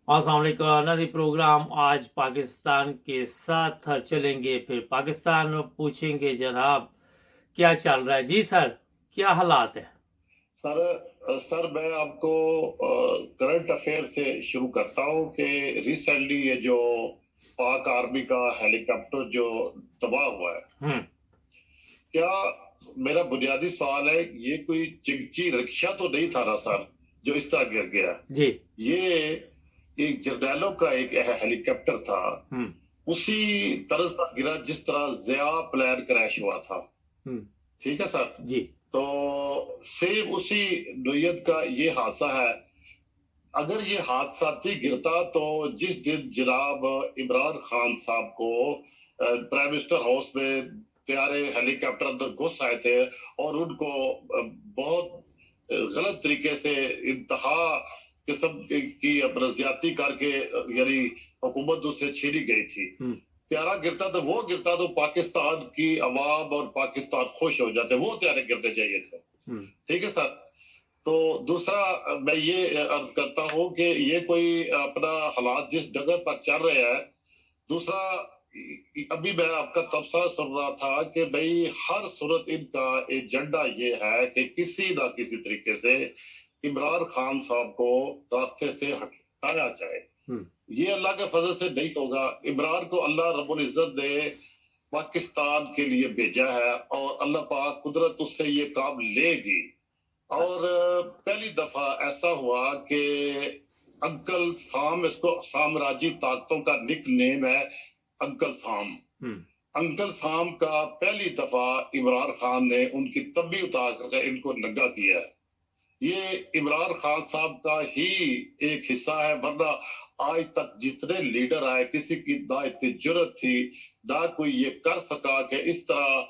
अस्सलाम वालेकुम। नदी प्रोग्राम आज पाकिस्तान के साथ चलेंगे, फिर पाकिस्तान में पूछेंगे जनाब क्या चल रहा है। जी सर, क्या हालात है? सर मैं आपको करंट अफेयर से शुरू करता हूँ कि रिसेंटली ये जो पाक आर्मी का हेलीकॉप्टर जो तबाह हुआ है, क्या मेरा बुनियादी सवाल है, ये कोई चिंची रिक्शा तो नहीं था ना सर जो इस तरह गिर गया? जी। ये एक जर्नैलों का एक हेलीकॉप्टर था, उसी तरह पर गिरा जिस तरह ज़िया प्लेन क्रैश हुआ था। ठीक है सर जी। तो सेम उसी नोयत का ये हादसा है। अगर ये हादसाती गिरता तो जिस दिन जनाब इमरान खान साहब को प्राइम मिनिस्टर हाउस में तैयारे हेलीकॉप्टर अंदर घुस आए थे और उनको बहुत गलत तरीके से इंतहा किस्म की ज्यादती करके यानी हुकूमत उससे छीनी गई थी। त्यारा गिरता तो वो गिरता तो पाकिस्तान की अवाम और पाकिस्तान खुश हो जाते, वो त्यारे गिरने चाहिए थे। ठीक है सर। तो दूसरा मैं ये अर्ज करता हूँ कि ये कोई अपना हालात जिस जगह पर चल रहे हैं, दूसरा अभी मैं आपका तबसरा सुन रहा था कि भाई हर सूरत इनका एजेंडा ये है कि किसी ना किसी तरीके से इमरान खान साहब को रास्ते से हटाया जाए। ये अल्लाह के फजल से नहीं होगा। इमरान को अल्लाह रब्बुल इज्जत ने पाकिस्तान के लिए भेजा है और अल्लाह पाक कुदरत उससे ये काम लेगी। और पहली दफा ऐसा हुआ कि अंकल साम, इसको साम्राज्य ताकतों का निक नेम है अंकल साम। अंकल साम का पहली दफा इमरान खान ने उनकी तब्बी उतार कर इनको नंगा किया है। ये इमरान खान साहब का ही एक हिस्सा है, वरना आज तक जितने लीडर आए किसी की ना इतनी जरूरत थी, ना कोई ये कर सका कि इस तरह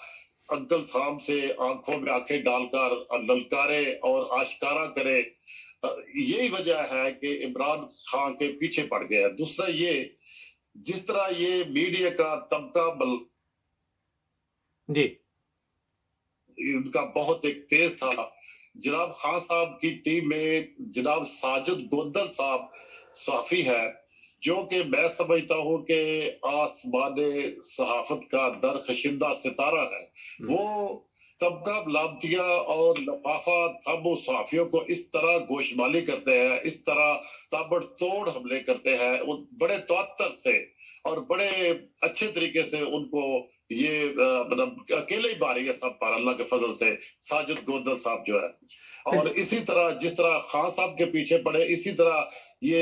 अंकल साहब से आंखों में आंखें डालकर ललकारे और आश्कारा करे। यही वजह है कि इमरान खान के पीछे पड़ गया। दूसरा ये जिस तरह ये मीडिया का तबका जी इनका बहुत एक तेज था। जनाब खान साहब की टीम में जनाब साजिद गोंदल साहब सहाफी है, जो कि मैं समझता हूं कि आसमान सहाफत का दरखशिंदा सितारा है। वो तबका लामतिया और लफाफा तबो सहाफियों को इस तरह गोशमाली करते हैं, इस तरह ताबड़तोड़ हमले करते हैं, वो बड़े तौत्तर से और बड़े अच्छे तरीके से उनको ये मतलब अकेले ही बारी है सब पर अल्लाह के फजल से साजिद गोंदल साहब जो है। और इसी तरह जिस तरह खान साहब के पीछे पड़े, इसी तरह ये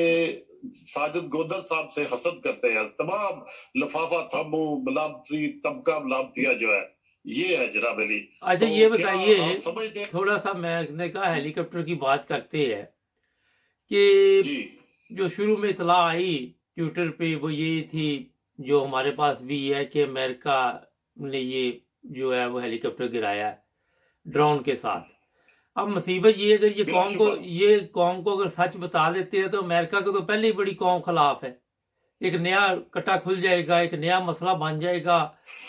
साजिद गोंदल साहब से हसद करते हैं तमाम लफाफा थम्बू मलामती तबका मलामतिया जो है, ये है जनाब अली। अच्छा, तो ये क्या बताइए आप समझते थोड़ा सा, मैंने कहा हेलीकॉप्टर की बात करते हैं कि जी जो शुरू में इतला आई ट्विटर पे वो ये थी, जो हमारे पास भी है, कि अमेरिका ने ये जो है वो हेलीकॉप्टर गिराया है ड्रोन के साथ। अब मुसीबत ये अगर ये कौम को अगर सच बता देते हैं तो अमेरिका को तो पहले ही बड़ी कौम खिलाफ है, एक नया कट्टा खुल जाएगा, एक नया मसला बन जाएगा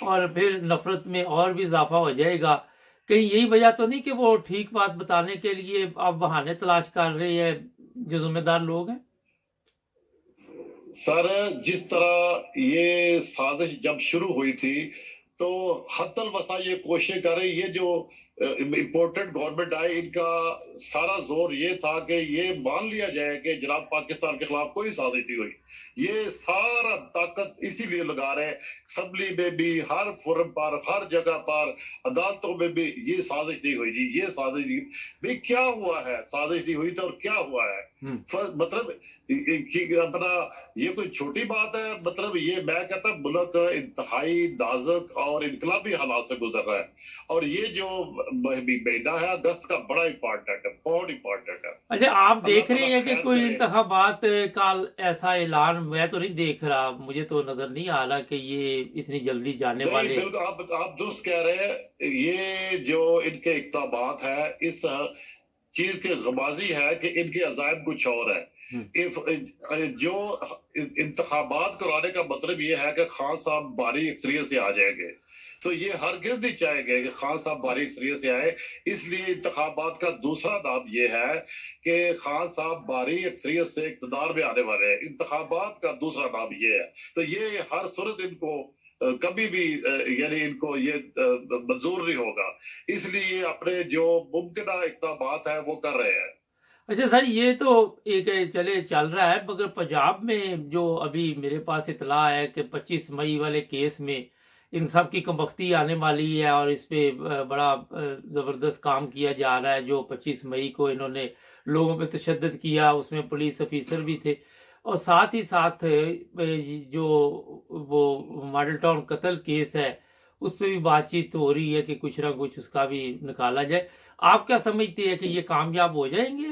और फिर नफरत में और भी इजाफा हो जाएगा। कहीं यही वजह तो नहीं कि वो ठीक बात बताने के लिए अब बहाने तलाश कर रहे हैं जो जिम्मेदार लोग हैं? सर जिस तरह ये साजिश जब शुरू हुई थी तो हत्तल वसा ये कोशिश कर रही, ये जो इम्पोर्टेंट गवर्नमेंट आए इनका सारा जोर ये था कि ये मान लिया जाए कि जनाब पाकिस्तान के खिलाफ कोई साजिश नहीं हुई। ये सारा ताकत इसीलिए लगा रहे, असम्बली में भी, हर फोरम पर, हर जगह पर, अदालतों में भी ये साजिश नहीं हुई जी, ये साजिश नहीं भाई। क्या हुआ है? साजिश नहीं हुई तो और क्या हुआ है? मतलब अपना ये कोई छोटी बात है? मतलब ये मैं कहता मुल्क इंतहाई नाजुक और इनकलाबी हालात से गुजर रहा है और ये जो महीना है अगस्त का बड़ा इंपॉर्टेंट है, बहुत इंपॉर्टेंट है। अच्छा, आप देख रहे हैं कि कोई इंतखाबात का ऐसा ऐलान? मैं तो नहीं देख रहा, मुझे तो नजर नहीं आ रहा कि ये इतनी जल्दी जाने वाले। बिल्कुल आप दुरुस्त कह रहे हैं। ये जो इनके इक़्तिदाबात है इस चीज की गमाजी है कि इनके अजायब कुछ और है। जो इंतखाबात कराने का मतलब ये है कि खान साहब भारी अक्सरियत से आ जाएंगे। تو یہ ہرگز نہیں چاہیں گے کہ خان صاحب باری اکثریت سے آئے. اس لیے انتخابات کا دوسرا نام یہ ہے کہ خان صاحب باری اکثریت سے اقتدار میں آنے والے ہیں. انتخابات کا دوسرا نام یہ ہے. تو یہ ہر صورت ان کو کبھی بھی یعنی ان کو یہ منظور نہیں ہوگا. اس لیے اپنے جو ممکنہ اقدامات ہیں وہ کر رہے ہیں. اچھا سر، یہ تو ایک چلے چل رہا ہے، مگر پنجاب میں جو ابھی میرے پاس اطلاع ہے کہ 25 مئی والے کیس میں ان سب کی کم بختی آنے والی ہے، اور اس پہ بڑا زبردست کام کیا جا رہا ہے. جو 25 مئی کو انہوں نے لوگوں پہ تشدد کیا، اس میں پولیس افیسر بھی تھے، اور ساتھ ہی ساتھ جو وہ ماڈل ٹاؤن قتل کیس ہے اس پہ بھی بات چیت ہو رہی ہے کہ کچھ نہ کچھ اس کا بھی نکالا جائے. آپ کیا سمجھتے ہیں کہ یہ کامیاب ہو جائیں گے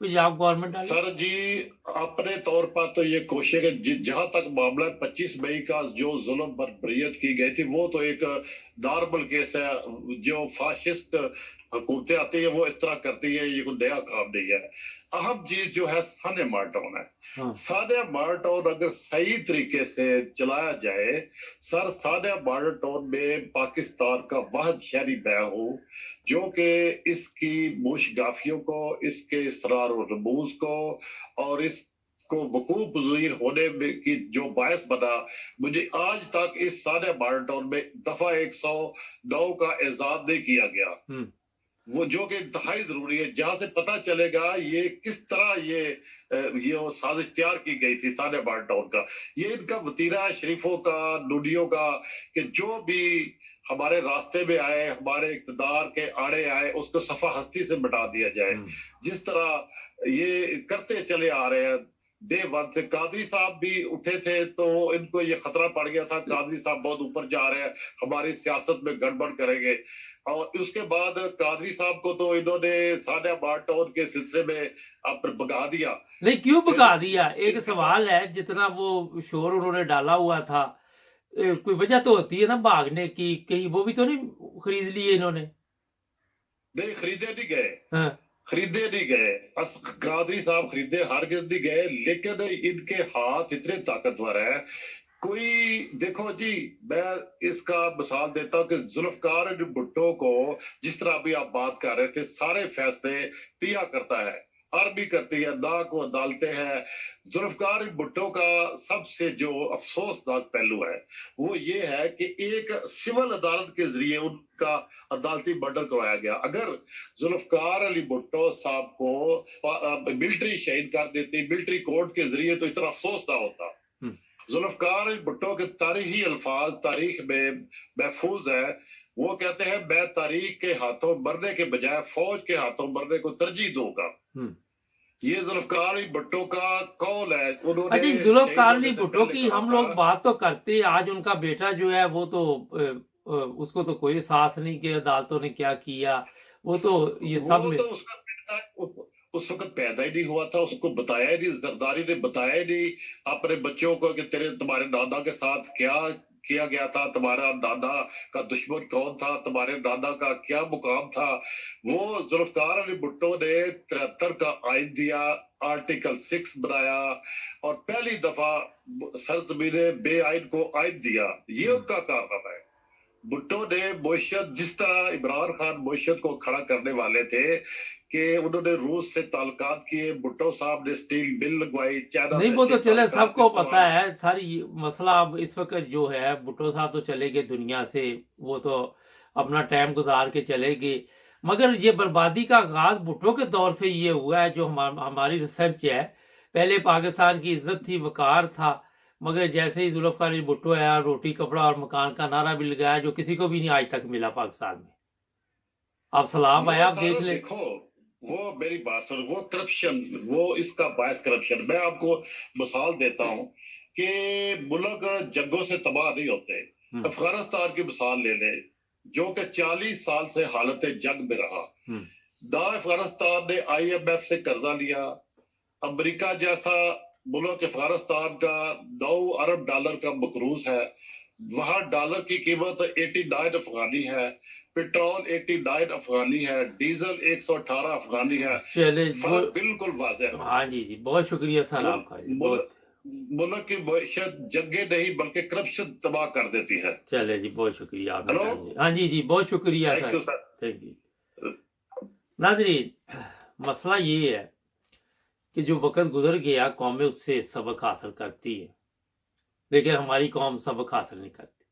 پنجاب گورنمنٹ والے؟ سر جی اپنے طور پر تو یہ کوشش ہے کہ جہاں تک معاملہ 25 مئی کا جو ظلم پر بریت کی گئی تھی وہ تو ایک داربل کیس ہے. جو فاشسٹ حکومتیں آتی ہیں وہ اس طرح کرتی ہے، یہ کوئی نیا کام نہیں ہے. اہم چیز جو ہے سانیہ مارٹاؤن ہے. ہاں سانیہ مارٹاؤن اگر صحیح طریقے سے چلایا جائے، سر سانیہ مارٹاؤن میں پاکستان کا واحد شہری میں ہوں جو کہ اس کی موش گافیوں کو، اس کے اسرار و رموز کو اور اس کو وقوع پذیر ہونے میں کی جو باعث بنا، مجھے آج تک اس سانیہ مارٹاؤن میں دفعہ 109 کا اعزاز نہیں کیا گیا. وہ جو کہ انتہائی ضروری ہے، جہاں سے پتہ چلے گا یہ کس طرح یہ سازش تیار کی گئی تھی سانیہ مارٹاؤن کا. یہ ان کا وتیرہ ہے شریفوں کا، نوڈیوں کا، کہ جو بھی ہمارے راستے میں آئے، ہمارے اقتدار کے آڑے آئے، اس کو صفحہ ہستی سے مٹا دیا جائے. جس طرح یہ کرتے چلے آ رہے ہیں ڈے ون سے. قادری صاحب بھی اٹھے تھے تو ان کو یہ خطرہ پڑ گیا تھا قادری صاحب بہت اوپر جا رہے ہیں، ہماری سیاست میں گڑبڑ کریں گے. اور اس کے بعد قادری صاحب کو تو انہوں نے سانیہ مارٹاؤن کے سلسلے میں بگا دیا. نہیں، کیوں بگا دیا؟ ایک سوال ہے، جتنا وہ شور انہوں نے ڈالا ہوا تھا کوئی وجہ تو ہوتی ہے نا بھاگنے کی، کہیں وہ بھی تو نہیں خرید لیے انہوں نے؟ نہیں خریدے نہیں گئے، ہاں خریدے نہیں گئے. قادری صاحب خریدے ہرگز نہیں گئے، لیکن ان کے ہاتھ اتنے طاقتور ہیں. کوئی دیکھو جی، میں اس کا مثال دیتا ہوں کہ ذوالفقار علی بھٹو کو جس طرح ابھی آپ بات کر رہے تھے سارے فیصلے پیا کرتا ہے، آرمی کرتی ہے، نہ کو عدالتیں ہیں. ذوالفقار علی بھٹو کا سب سے جو افسوسناک پہلو ہے وہ یہ ہے کہ ایک سول عدالت کے ذریعے ان کا عدالتی مرڈر کروایا گیا. اگر ذوالفقار علی بھٹو صاحب کو ملٹری شہید کر دیتی ملٹری کورٹ کے ذریعے تو اتنا افسوس نہ ہوتا. ذوالفقار علی بھٹو کے تاریخی الفاظ تاریخ میں محفوظ ہے. وہ کہتے ہیں میں تاریخ کے ہاتھوں مرنے کے بجائے فوج کے ہاتھوں مرنے کو ترجیح دوں گا. یہ ذوالفقار علی بھٹو کا قول ہے. انہوں نے اچھا، ذوالفقار علی بھٹو کی ہم لوگ بات تو کرتے، آج ان کا بیٹا جو ہے وہ تو اس کو تو کوئی احساس نہیں کہ عدالتوں نے کیا کیا. وہ تو یہ سب میں تو اس کا بیٹا اس وقت پیدا ہی نہیں ہوا تھا، اس کو بتایا ہی نہیں، زرداری نے بتایا ہی نہیں اپنے بچوں کو کہ تمہارے دادا کے ساتھ کیا کیا گیا تھا، تمہارا دادا کا دشمن کون تھا، تمہارے دادا کا کیا مقام تھا. وہ ذوالفقار علی بھٹو نے 73 کا آئین دیا، آرٹیکل 6 بنایا اور پہلی دفعہ سرزمین بے آئین کو آئین دیا. یہ ان کا کارنامہ ہے. بھٹو نے معیشت، جس طرح عمران خان معیشت کو کھڑا کرنے والے تھے کہ انہوں نے روس سے تعلقات کیے، بھٹو صاحب نے سٹیل مل لگوائی، چائنا نہیں، سے وہ تو اچھے چلے سب تعلقات کو استوار. پتا ہے. ساری مسئلہ اب اس وقت جو ہے بھٹو صاحب تو چلے گئے دنیا سے، وہ تو اپنا ٹائم گزار کے چلے گئے. مگر یہ بربادی کا آغاز بھٹو کے دور سے یہ ہوا ہے. جو ہماری ریسرچ ہے، پہلے پاکستان کی عزت تھی، وقار تھا، مگر جیسے ہی ذوالفقار علی بھٹو آیا، روٹی کپڑا اور مکان کا نعرہ بھی لگایا جو کسی کو بھی نہیں آج تک ملا پاکستان میں. آپ سلام آیا، آپ دیکھ لیں. دیکھو وہ میری بات سن، وہ کرپشن، وہ اس کا باعث کرپشن. میں آپ کو مثال دیتا ہوں کہ ملک جنگوں سے تباہ نہیں ہوتے. افغانستان کی مثال لے لیں جو کہ 40 سال سے حالت جنگ میں رہا. نہ افغانستان نے آئی ایم ایف سے قرضہ لیا. امریکہ جیسا ملک افغانستان کا 9 ارب ڈالر کا مقروض ہے. وہاں ڈالر کی قیمت 89 افغانی ہے، پیٹرول 89 افغانی ہے، ڈیزل 118 افغانی ہے. چلے فرق بالکل واضح ہے. ہاں جی، بہت شکریہ سر آپ کا. بہت मुल्क की मैशत जंगें नहीं बल्कि करप्शन तबाह कर देती है। चले जी, बहुत शुक्रिया आपने हेलो, कहा जी। हाँ जी जी, बहुत शुक्रिया thank you sir, sir. Thank you. नाज़रीन, मसला ये है कि जो वक़्त गुज़र गया कौमें उससे सबक हासिल करती है, लेकिन हमारी कौम सबक हासिल नहीं करती।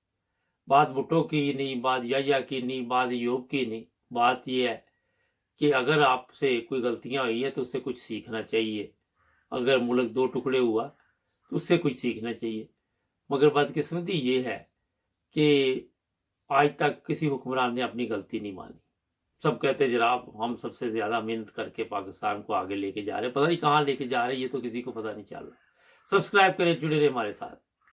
बात भुट्टो की नहीं, बात याह्या की नहीं, बात अय्यूब की नहीं, बात ये है कि अगर आपसे कोई गलतियाँ हुई हैं तो उससे कुछ सीखना चाहिए। अगर मुल्क 2 टुकड़े हुआ तो उससे कुछ सीखना चाहिए। मगर बदकिस्मती ये है कि आज तक किसी हुक्मरान ने अपनी गलती नहीं मानी। सब कहते जनाब हम सबसे ज़्यादा मेहनत करके पाकिस्तान को आगे लेके जा रहे हैं, पता नहीं कहाँ लेके जा रहे हैं, ये तो किसी को पता नहीं चल रहा। सब्सक्राइब करें, जुड़े रहे हमारे साथ।